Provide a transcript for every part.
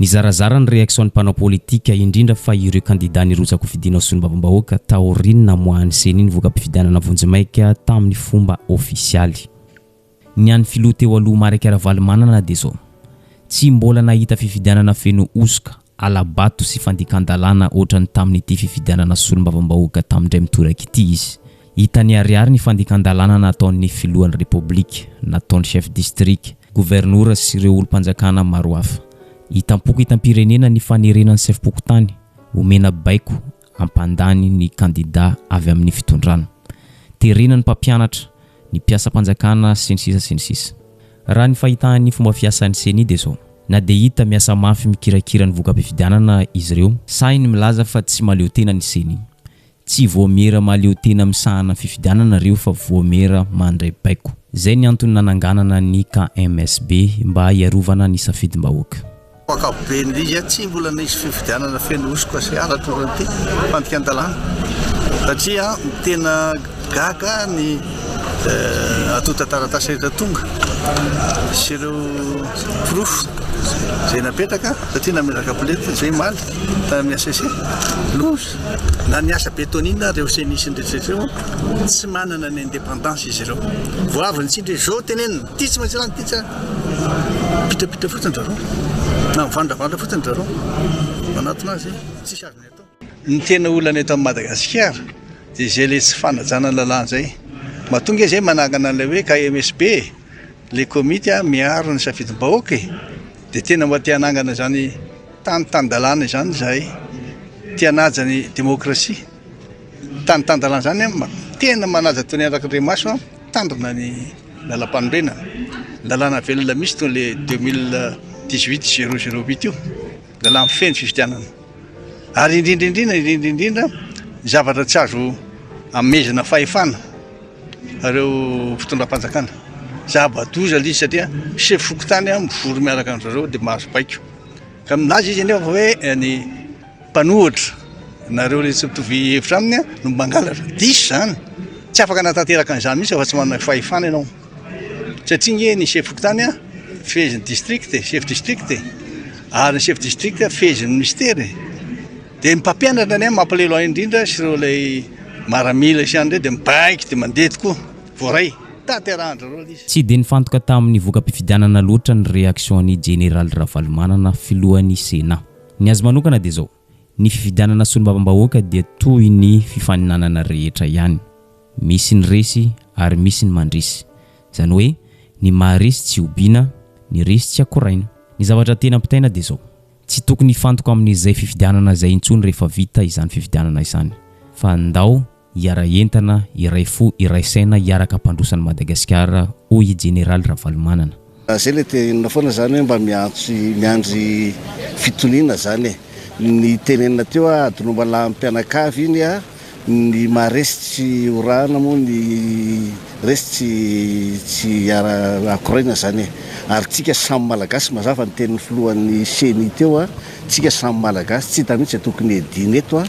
Nizarazara ny reaction ny mpanao politika indrindra fa ireo kandida nirotsaka fidina solombavam-bahoaka taorinina moahany seny nivoka-pifidianana vonjimaika tamin'ny fomba ofisialy. Ny an'ny filoha teo aloha Marika Ravalomanana dia zao. Tsy mbola nahita fifidianana feno osoka, alabato sy fandikan-dalàna ohatrany tamin'ity fifidianana solombavam-bahoaka tamindray mitoraka ity izy. Hitany ariary ny fandikan-dalàna nataon'ny filohan'ny Repoblika, nataon'ny chef district, gouverneur sy ireo olom-panjakana maro hafa. Itampoko itam-pirenena ny fanerenan'ny sefim-pokotany, omena baiko ampandany ny kandida avy amin'ny fitondrana. Terena ny mpampianatra, ny mpiasa-panjakana sy ny sisa. Raha ny fahitany fomba fiasan'ny seny dia zao. Na dia hita miasa mafy mikirakira ny voka-pifidianana izy ireo, sainy milaza fa tsy maleo tena ny seny. Tsy voamera maleo tena misahana fifidianana ireo fa voamera mandray baiko. Zay ny antony nananganana ny KMSB mba hiarovana ny safidim-bahoaka. Akapobe izy tsy mbola nisy fifidianana feno osoka sy aratorany fandikan-dalàna satria tena gaga ny atota taratasy rehetra tonga sy ireo profo zay napetraka satria nameraka polety zay maly tamin'ny ACC loza na ny asa betonina reo senisy ndretrereo tsy manana ny indépendance izy ireo voavy nitsindry zao tenenina ty tsy maintsy rano ty tsy pitrapitra fotsiny zareo na mivandravandra fotsiny zareo manatona azy tsisy azony atao. Ny tena olana eto amin'ny Madagasikara dia zay le tsy fanajana lalàna zay mahatonga zay manangana an'ilay hoe KMSB le komity miaro ny safidim-bahoaka dia tena mba tia hanangana zany tany-dalàna zany zahay tia hanaja ny demokrasia tany-dalàna zany tena manaja tony Rakandriamaso tandrina ny lalam-panomrenana lalàna velona misy toy le 2018-008 io lalàna feno fifidianana ary indrindrindrindra zavatra tsy azo amezana fahefana areo fitondram-panjakana zava-doza izy satria sefokotany mivory miaraka amin'izareo dia mahazo baiko ka aminazy izy anefa hoe ny mpanohitra nareo le tsy mitovy hevitra aminy no mangalatra diso zany tsy afaka natanteraka an'izany mihitsy fa tsy manana fahefana ianao satria nge ny sefokotany fezin'ny district chef district ary ny chef district fezin'ny ministère dia mpampianatra ny mampalelo indrindra sy ireo lay maramila sy andreo dia mibaiko dia mandeha tokoa voaray tanterahandra izy. Tsy dia nifantoka tamin'ny voka-pifidianana loatra ny reaksion'ny Général Ravalomanana filohan'ny Sénat. Ny azy manokana dia zao. Ny fifidianana solombavam-bahoaka dia toy ny fifaninanana rehetra ihany. Misy ny resy ary misy ny mandresy. Zany hoe ny maharesy tsy obiana, ny resy tsy akoraina. Ny zavatra tena ampitaina dia zao. Tsy tokony hifantoka amin'izay fifidianana izay intsony rehefa vita izany fifidianana izany. Fa andao hiara entana, iray fo, iray saina hiaraka ampandrosan'ny Madagasikara hoy Général Ravalomanana. Zay le tena foana zany hoe mba miandry fitoniana zany ny tenenina teo adonoma lampianakavy iny ny maharesy tsy orana moa ny resy tsy akoraina zany ary tsika samy malagasy mazava ny tenin'ny filohan'ny seny teo tsika samy malagasy tsy hita mihitsy tokony ediny eto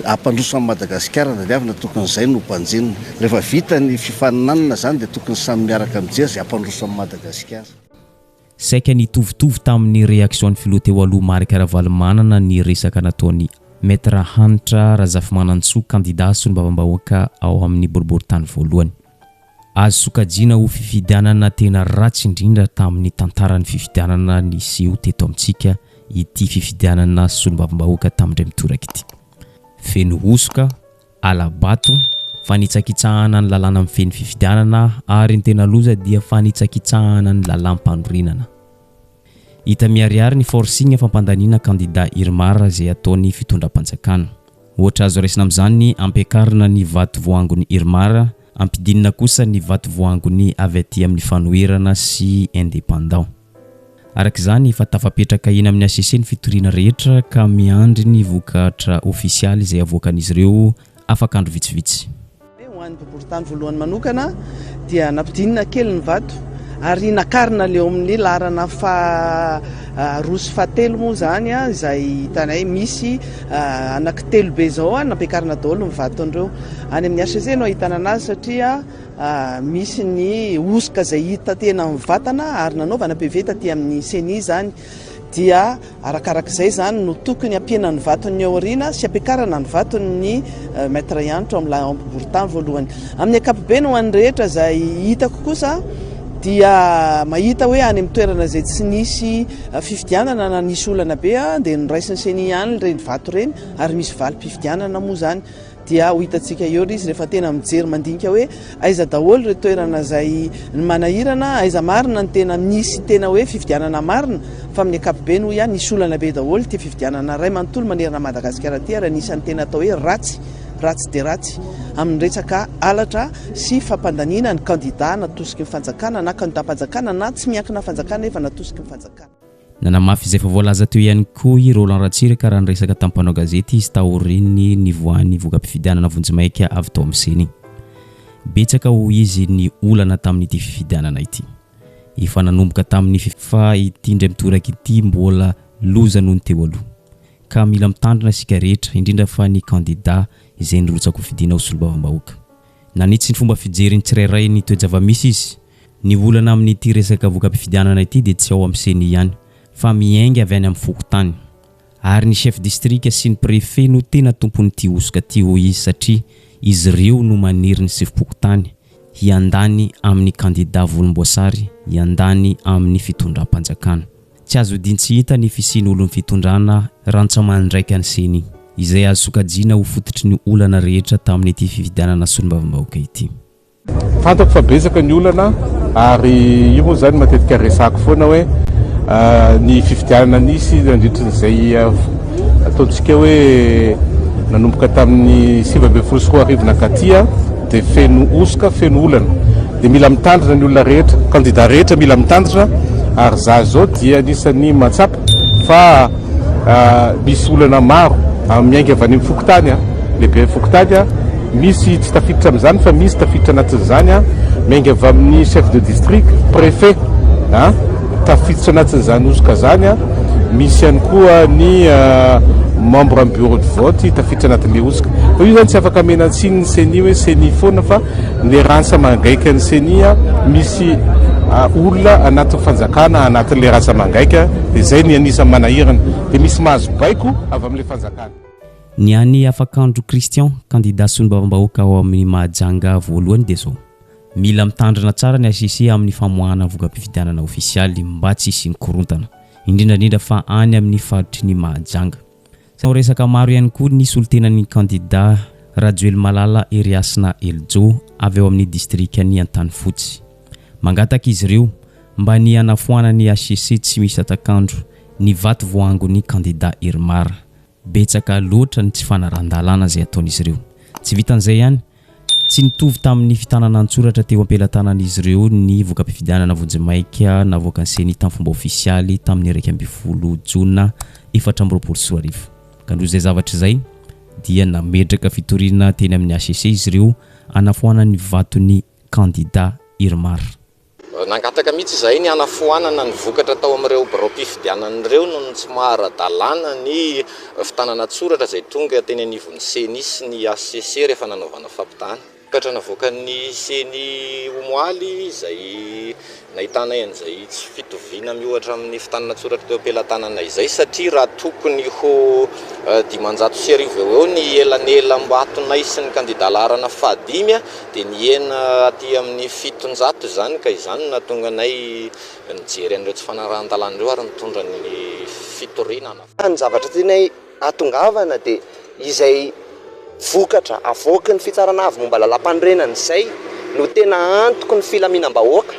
ampandrosan'ny Madagasikara dia avy na tokony izay no mpanjenina rehefa vita ny fifaninanana zany dia tokony samy miaraka mijery izay ampandrosan'ny Madagasikara. Saika nitovitovy tamin'ny reaksion'ny filoha teo aloha Marika Ravalomanana ny resaka nataony Maître Hanitra Razafimanantsoa kandida solombavam-bahoaka ao amin'ny boriboritany voalohany. Azo sokajiana ho fifidianana tena ratsy indrindra tamin'ny tantaran'ny fifidianana niseho teto amintsika ity fifidianana solombavam-bahoaka tamindray mitoraka ity. Feno osoka, alabato, fanitsakitsahana ny lalàna amin'ny feno fifidianana ary ny tena loza dia fanitsakitsahana ny lalàm-panorenana. Hita miariary ny forcing fampandaniana kandida Irmara izay ataony fitondram-panjakana. Ohatra azo raisina amin'izany ampiakarina ny vato voangony Irmara, ampidinina kosa ny vato voangony avy aty amin'ny fanoherana sy indépendant. Araka izany efa tafapetraka eny amin'ny ACC ny fitoriana rehetra ka miandry ny vokatra ofisialy izay avoakan'izy ireo afaka andro vitsivitsy. Ho an'ny boriboritany voalohany manokana dia nampidinina kely ny vato ary nakarina leo amin'ny larana roso fatelo moa zany izay hitanay misy anankitelo be zao nampiakarina daholo ny vaton'ireo any amin'ny ACC no ahitana anazy satria misy ny osoka izay hita tena amin'ny vatana ary nanaovana PV taty amin'ny CENI zany dia arakarak'izay zany no tokony ampiana ny vatony aoriana sy ampiakarana ny vatony maître ianitro am'lamboritany voalohany. Amin'ny ankapobeny ho an'ny rehetra izay hitako kosa dia mahita hoe any amin'ny toerana izay tsy nisy fifidianana na nisy olana be dia noraisiny seny ihany reny vato reny ary misy valim-pifidianana moa zany dia ho hitantsika eo izy rehefa tena mijery mandinika hoe aiza daholo re toerana izay manahirana, aiza marina ny tena misy tena hoe fifidianana marina, fa amin'ny ankapobeny ho ihany nisy olana be daholo ty fifidianana ray manontolo manerana Madagasikara ty ary anisan'ny tena atao hoe ratsy dia ratsy amin'ny resaka alatra sy fampandaniana ny kandida natosiky ny fanjakana na kandidat-panjakana na tsy miankina fanjakana efa natosiky ny fanjakana. Nanamafy izay fa voalaza teo ihany koa i Roland Ratsiraka raha niresaka tamin'ny mpanao gazety izy taoriny nivoan'ny voka-pifidianana Vonjimaika avy tao amin'ny seny. Betsaka ho izy ny olana tamin'ity fifidianana ity. Efa nanomboka tamin'ny fa ity indray mitoraka ity mbola loza noho ny teo aloha. Ka mila mitandrina isika rehetra indrindra fa ny kandida izay nirotsaka ho fidiana ho solombavambahoaka. Nanitsy ny fomba fijeriny tsirairay ny toe-java-misy izy. Ny olana amin'ity resaka voka-pifidianana ity dia tsy ao amin'ny seny ihany fa miainga avy any amin'ny fokotany. Ary ny chef district sy ny préfet no tena tompony ty osoka ty ho izy satria izy ireo no maniry ny sivy-pokotany hiandany amin'ny kandida volomboasary, hiandany amin'ny fitondram-panjakana. Tsy azo diny tsy hita ny fisiany olon'ny fitondrana rantsamany ndraiky any seny izay azo sokajiana ho fototry ny olana rehetra tamin'ity fifidianana solombavambahoaka ity. Fantako fa betsaka ny olana ary io moa zany matetika resako foana hoe ny fifidianana nisy nandritran'izay ataontsika hoe nanomboka tamin'ny 2024 nakatia dia feno osoka feno olana dia mila mitandrina ny olona rehetra, kandida rehetra mila mitandrina ary za zao dia anisan'ny matsapa fa misy olana maro miainga avy any amin'ny fokotany lehibe fokotany misy tsy tafiditra amin'izany fa misy tafiditra anatin'izany miainga avy amin'ny chef de district, préfet tafiditra anatin'izany osoka zany misy ihany koa ny membre amin'ny bureau de vote tafiditra anatin'ilay osoka. Fa io zany tsy afaka menantsiny ny seni hoe seni foana fa le ransa mangaika ny seni misy olona anatin'ny fanjakana anatin'le ransa mangaika dia zay ny anisan'ny manahirana dia misy mahazo baiko avy amin'ilay fanjakana. Ny any Afakandro Christian, kandida solombavambahoaka ao amin'ny Mahajanga voalohany dia zao. Mila mitandrina tsara ny ACC amin'ny famoahana voka-pifidianana ofisialy mba tsy hisy korontana, indrindrandrindra fa any amin'ny faritry ny Mahajanga. Sa resaka maro ihany koa ny solitenan'ny kandida Rajoel Malala Eriasna Eljo avy ao amin'ny district ny Antanifotsy. Mangataka izy ireo mba ny anafoana ny ACC tsy misy atakandro ny vato voangon'ny kandida Irmar. Betsaka loatra ny tsy fanarandalana izay ataon'izy ireo. Tsy vitan'izay ihany, tsy nitovy tamin'ny fitanana an-tsoratra teo am-pelatanan'izy ireo ny voka-pifidianana Vonjimaika navoaka ny seny tamin'ny fomba ofisialy tamin'ny 12 Jona 2024. Ka noho izay zavatra izay dia nametraka fitoriana teny amin'ny ACC izy ireo anafoana ny vaton'ny kandida Irmar. Nangataka mihitsy izay ny anafoanana ny vokatra tao amin'ireo biro-pifidianan'ireo no tsy maharadalana ny fitanana an-tsoratra izay tonga teny anivon'ny seny sy ny ACC rehefa nanaovana fampitana. Vokatra navoakan'ny seny Omoaly izay nahitana an'izay tsy fitoviana miohatra amin'ny fitanana an-tsoratra teo am-pelatanana izay satria raha tokony ho 500 eo ny elanela-mbatonay sy ny kandida laharana fahadimy dia niena aty amin'ny 700 zany ka izany nahatonga anay nijery an'ireo tsy fanarahan-dalan'ireo ary nitondra ny fitorinana. Ny zavatra tianay atongavana dia izay vokatra avoaka ny fitsarana avy momba lalam-pandrenana izay no tena antoko ny filaminam-bahoaka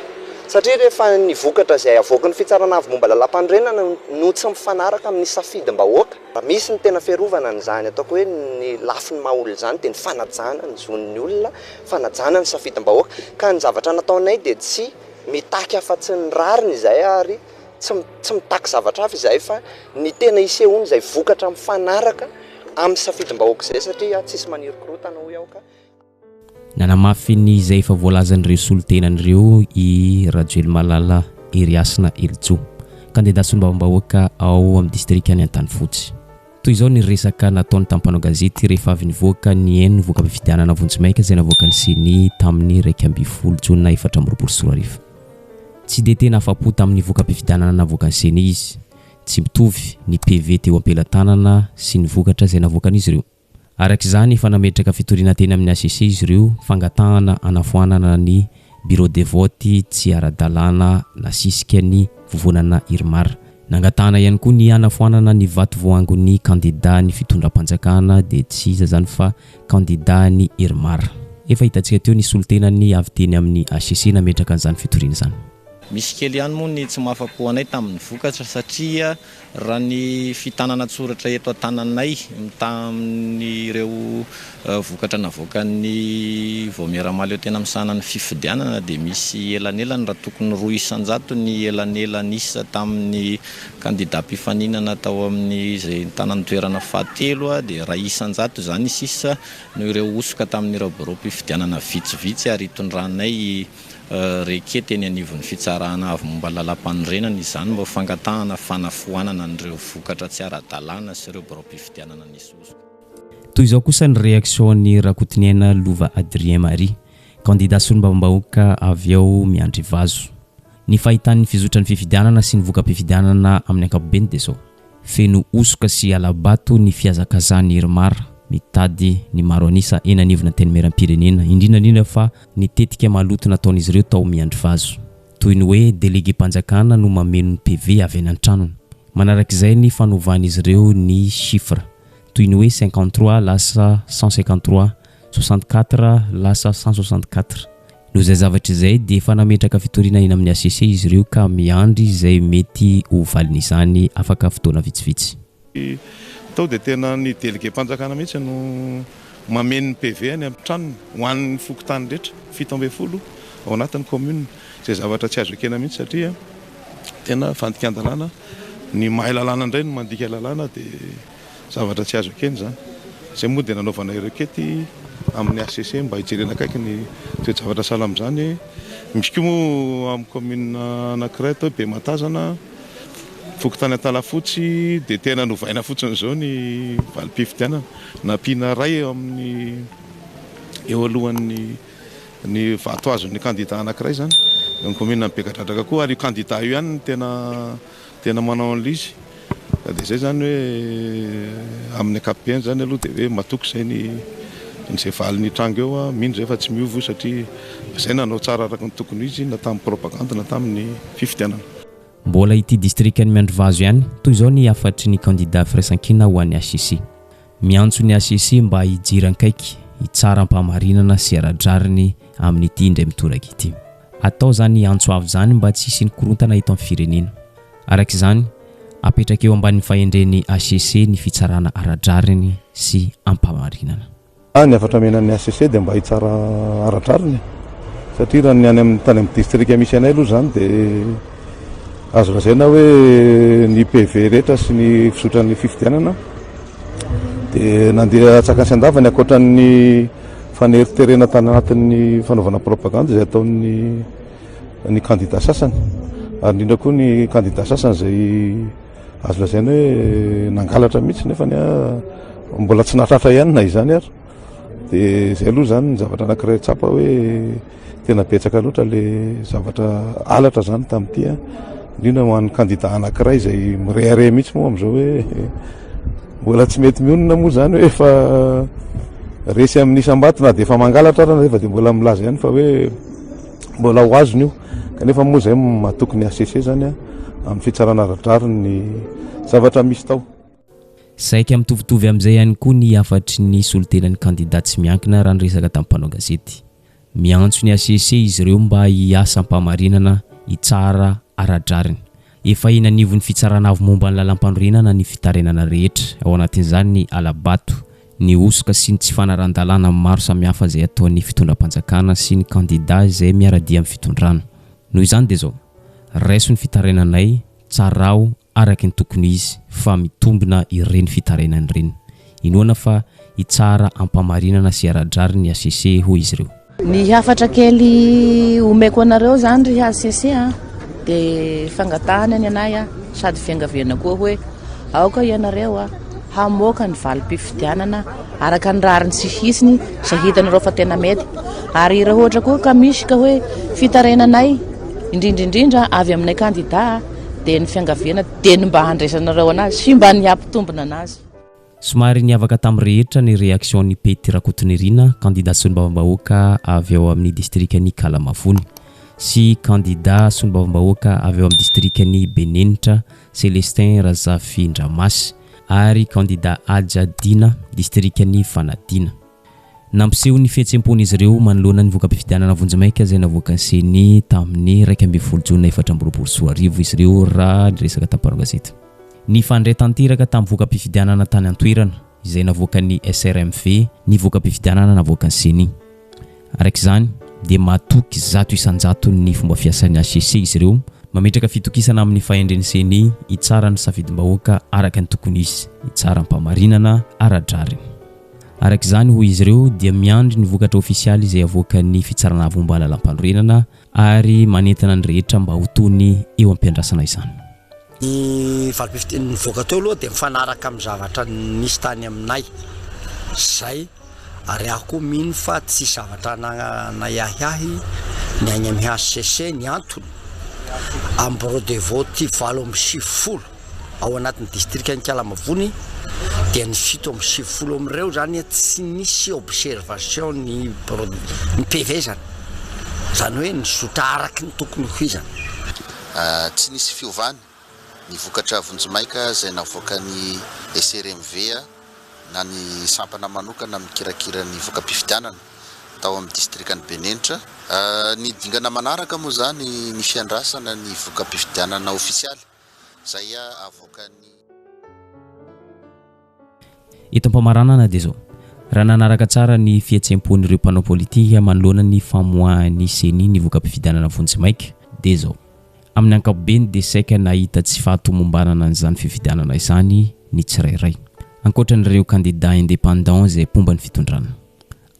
satria rehefa ny vokatra izay avoaka ny fitsarana avy momba lalam-pandrenana no tsy mifanaraka amin'ny safidim-bahoaka. Misy ny tena fiarovana n'izany ataoko hoe ny lafiny maha-olona izany dia ny fanajana ny zon'ny olona, fanajana ny safidim-bahoaka ka ny zavatra nataonay dia tsy mitaky afa-tsy ny rariny izay ary tsy mitaky zavatra hafa izay fa ny tena isehony izay vokatra mifanaraka amin'ny safidim-bahoaka izay satria tsisy maniry-korotana ho iaho ka. Nanamafy ny izay efa voalazan'ireo solitenan'ireo i Rajoel Malala Eriasna Eljo, kandida solombavambahoaka ao amin'ny district ny Antanifotsy. Toy izao ny resaka nataony tampanao gazety rehefa avy nivoaka ny eno voka-pifidianana Vonjimaika izay navoaka ny seny tamin'ny 12 Jona 2024. Tsy dia tena afa-po tamin'ny voka-pifidianana navoaka ny seny izy. tsy mitovy ny PV teo am-pelantanana sy ny vokatra izay navoakan'izy ireo. Arak'izany efa nametraka fitoriana teny amin'ny ACC izy ireo fangatahana anafoanana ny bureau de vote tsy ara-dalàna nasisika ny vovonana Irmar. Nangatahana ihany koa ny anafoanana ny vato voangon'ny candidat ny fitondram-panjakana dia tsy iza zany fa candidat ny Irmar. Efa hitantsika teo ny solitenany avy teny amin'ny ACC nametraka an'izany fitoriana izany. Misy kely ihany moa ny tsy mahafapo anay tamin'ny vokatra satria raha ny fitanana tsoratra eto an-tananay tamin'ny ireo vokatra navoakan'ny Voamiaramalo tena misahana ny fifidianana dia misy elanelany raha tokony 200 ny elanelany isa tamin'ny candidat mpifaninana tao amin'ny izay tanantoerana fahatelo dia raha 100 zany sisa no ireo osoka tamin'ireo bureau mpifidianana vitsivitsy ary tondranay reke teny anivon'ny fitsarana avy momba lalam-panorenana izany mba fangatahana fanafoanana n'ireo vokatra tsy ara-dalàna sy ireo bureau mpifidianana nisy osoka. Toy izao kosa ny réaction'ny Rakotiniaina Lova Adrien Marie, candidat solombavambahoaka avy ao Miandry Vazo. Ny fahitan'ny fizotran'ny fifidianana sy ny voka-pifidianana amin'ny ankapobeny dia zao: feno osoka sy alabato ny fiazakazan'ny Irmar, mitady ny maro anisa eny anivona teny meram-pirenena, indrindrandrindra fa nitetika maloto nataon'izy ireo tao Miandry Vazo. Toy ny hoe délégué mpanjakana no mameno ny PV avy any an-tranony. Manarak'izay ny fanovan'izy ireo ny chiffre, toy ny hoe 53 lasa 153, 64 lasa 164. No zay zavatra izay dia efa nametraka fitoriana eny amin'ny ACC izy ireo ka miandry izay mety ho valin'izany afaka fotoana vitsivitsy. Tao dia tena ny délégué mpanjakana mihitsy no mameno ny PV any amin'ny tranony ho an'ny fokontany rehetra 70 ao anatin'ny commune. Izay zavatra tsy azo ekena mihitsy satria tena fandikan-dalàna ny mahay lalàna indray no mandika lalàna dia zavatra tsy azo ekeny zany. Izay moa dia nanaovana ireo kety amin'ny ACC mba hijerena akaiky ny toe-javatra sahala amin'izany. Misy koa moa amin'ny commune anankiray tao be matazana fokontany Antalafotsy dia tena novaina fotsiny izao ny valim-pifidianana nampiana ray amin'ny eo alohan'ny ny vato azon'ny candidat anankiray zany ny commune Bekadradraka koa ary candidat io ihany tena manao an'izy. Dia zay zany hoe amin'ny ankapobeny zany aloha dia hoe matoky izay nyzay valin'ny tranga eo mindra efa tsy miova satria izay nanao tsara araka ny tokony izy na tamin'ny propagande na tamin'ny fifidianana. Mbola ity distriktan'ny Miandry Vazo ihany, toy izao ny afatry ny candidat firaisan-kina ho an'ny ACC. Miantso ny ACC mba hijiran-kaiky hitsara ampamarinana sy ara-drariny amin'ity indray mitoraka ity. Atao zany antso avy zany mba tsy hisy ny korontana eto amin'ny firenena. Arak'izany apetraka eo ambanin'ny fahendren'ny ACC ny fitsarana ara-drariny sy ampamarinana. Ny afatra menan'ny ACC dia mba hitsara ara-drariny satria raha ny any amin'ny tany amin'ny distrika misy anay aloha zany dia azo lazaina hoe ny PV rehetra sy ny fisotran'ny fifidianana dia nandeha atsakasy andava ny akoatran'ny faneriterena tany anatin'ny fanaovana propagande izay ataon'ny candidat sasany, ary indrindra koa ny candidat sasany izay azo lazaina hoe nangalatra mihitsy nefa mbola tsy nahatratra ihany na izany ary. Dia izay aloha zany zavatra anankiray tsapa hoe tena betsaka loatra le zavatra alatra zany tamin'ity indrindra ho an'ny candidat anankiray izay mirehare mihitsy moa amin'izao hoe mbola tsy mety mionona moa zany hoe efa resy amin'ny isam-bato na dia efa mangalatra ary nefa dia mbola milaza ihany fa hoe mbola ho azony io. Kanefa moa izay mahatoky ny ACC zany amin'ny fitsarana ara-drariny ny zavatra misy tao. Saika mitovitovy amin'izay ihany koa ny afatry ny solitenan'ny candidat tsy miankina raha niresaka tamin'ny mpanao gazety. Miantso ny ACC izy ireo mba hiasa ampamarinana hitsara ara-drariny. Efa inanivon'ny fitsarana avy momba ny lalam-panorenana ny fitarenana rehetra, ao anatin'izany ny alabato, ny osoka sy ny tsy fanaran-dalàna maro samihafa izay ataon'ny fitondram-panjakana sy ny candidat izay miaradia amin'ny fitondrana. Noho izany dia zao raiso ny fitarenanay tsarao araka ny tokony izy fa mitombina ireny fitarenany ireny. Inoana fa hitsara ampamarinana sy ara-drariny ny ACC ho izy ireo. Ny hafatra kely omeko anareo zany ry ACC dia fangatahana ny anay sady fiangaviana koa hoe aoka ianareo hamoaka ny valim-pifidianana araka ny rariny sy hisiny izay hitanareo fa tena mety. Ary raha ohatra koa ka misy ka hoe fitarenanay indrindraindrindra avy aminay candidat dia ny fiangaviana dia ny mba handraisanareo anazy sy mba niampitombona anazy. Somary niavaka tamin'ny rehetra ny réaction ny Pety Rakotonerina, candidat solombavam-bahoaka avy ao amin'ny distrikany Kalamavony, sy candidat solombavam-bahoaka avy ao amin'ny distrikany Benenitra Célestin Razafindramasy ary candidat Adjadina distrikany Fanadina. Nampiseho ny fihetsempon'izy ireo manoloana ny voka-pifidianana vonjimaika izay navoaka ny seny tamin'ny 12 Jona 2024 izy ireo raha niresaka tamin'ny gazety. Ny fandray tanteraka tamin'ny voka-pifidianana tany an-toerana izay navoaka ny SRMV ny voka-pifidianana navoaka ny seny. Araka izany dia matoky 100% ny fomba fiasan'ny HCC izy ireo, mametraka fitokisana amin'ny fahendren'ny seny hitsara ny safidim-bahoaka araka ny tokony izy, hitsara ny mpamarinana ara-drary. Araka izany hoy izy ireo dia miandry ny vokatra ofisialy izay avoaka ny fitsarana avombala lampandroenana ary manentana ny rehetra mba ho tony eo am-piandrasana izany. Ny valopifiteny voaka teo aloha dia mifanaraka amin'ny zavatra nisy tany aminay zay, ary aho koa mino fa tsy zavatra nayahiahy ny agny amin'ny HCC ny antony amin'ny bureau de vote 7 ao anatin'ny distrikany Kalamavony dia ny 7 amin'ireo zany tsy nisy observation ny PV zany hoe ny zotra araky ny tokony ho izany. Tsy nisy fiovany ny vokatra vonjimaika izay navoaka ny SRMV na ny sampana manokana mikirakira ny voka-pifidianana tao amin'ny distrikany Benenitra. Ny dingana manaraka moa zany ny fiandrasana ny voka-pifidianana ofisialy zay avoaka ny Etam-pamaranana dia zao. Raha nanaraka tsara ny fihetsempon'ireo mpanao politika manoloana ny famoahan'ny seny ny voka-pifidianana vonjimaika dia zao. Amin'ny ankapobeny dia saika nahita tsy fahatomombanana an'izany fifidianana izany ny tsirairay, ankoatran'ireo candidat indépendant izay pomba ny fitondrana.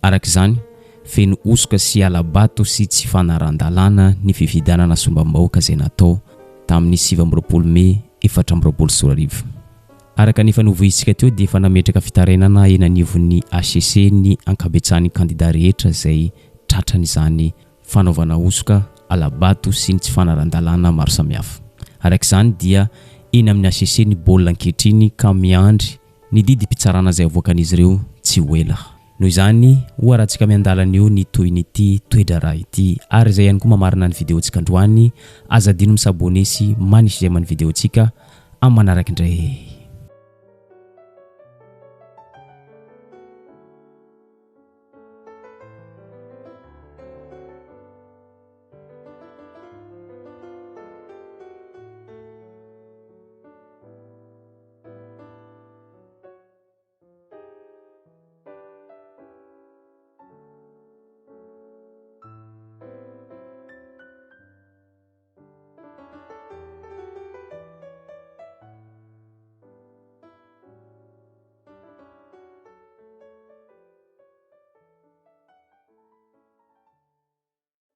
Araka izany, feno osoka sy alabato sy tsy fanaran-dalàna ny fifidianana solombavam-bahoaka izay natao tamin'ny 7 Mey 2024. Araka ny fanovoisika teo dia efa nametraka fitarainana enanivon'ny HCC ny ankabetsahany candidat rehetra izay tratrany izany fanaovana osoka, alabato sy ny tsy fanaran-dalàna maro samihafa. Araka izany dia eny amin'ny HCC ny baolina ankehitriny ka miandry ny didy mpitsarana izay avoakan'izy ireo tsy ho ela. Noho izany ho arahantsika miandalana eo ny toin'ity toedrara ity, ary izay ihany koa mamarina ny videontsika androany, aza adino misabone sy manisy izay amin'ny videontsika amin'ny manaraka indray.